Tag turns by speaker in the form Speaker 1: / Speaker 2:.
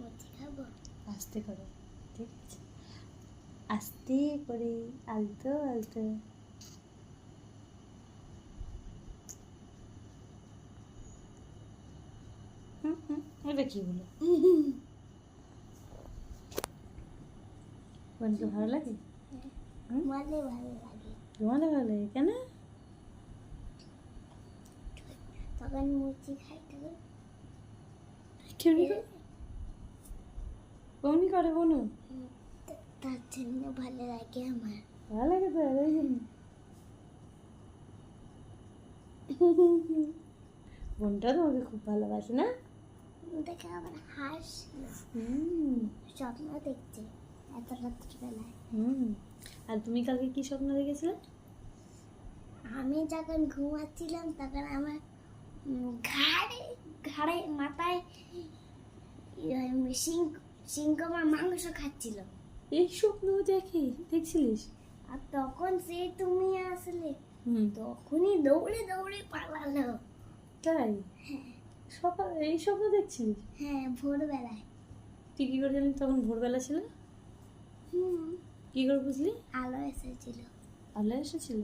Speaker 1: মুচি খাবো।
Speaker 2: আস্তে করে, ঠিক আছে? আস্তে করে, আলতো আলতো। এটা কি হলো? বোনকে ভালো লাগে?
Speaker 1: মানে ভালো লাগে।
Speaker 2: তোমাদের ভালো লাগে কেন?
Speaker 1: তখন মুচি খাইতে
Speaker 2: কেমনি করে? কেমনি করে বোনু?
Speaker 1: তার জন্য ভালো লাগে আমার।
Speaker 2: ভালো লাগে তো, ওই জন্য। বোনটা তোমাকে খুব ভালোবাসে না?
Speaker 1: দেখে আবার হাসছিল,
Speaker 2: হুম
Speaker 1: স্বপ্ন দেখছে এত রাত্রিবেলায়।
Speaker 2: হুম। আর তুমি কালকে কি স্বপ্ন দেখেছিলে?
Speaker 1: আমি যখন ঘুমাচ্ছিলাম তখন আমার ঘাড়ে ঘাড়ে মাথায় সিংহ আমার মাংস খাচ্ছিল।
Speaker 2: এই স্বপ্ন দেখছিলিস?
Speaker 1: আর তখন সে তুমি আসলে
Speaker 2: হুম।
Speaker 1: তখনই দৌড়ে দৌড়ে পালালো।
Speaker 2: তাই? সকাল এই স্বপ্ন দেখছিলিস?
Speaker 1: হ্যাঁ, ভোরবেলায়।
Speaker 2: তুই কি করে জানিস তখন ভোরবেলা ছিল? কি করে বুঝলি?
Speaker 1: আলো এসেছিল।
Speaker 2: আলো এসেছিল?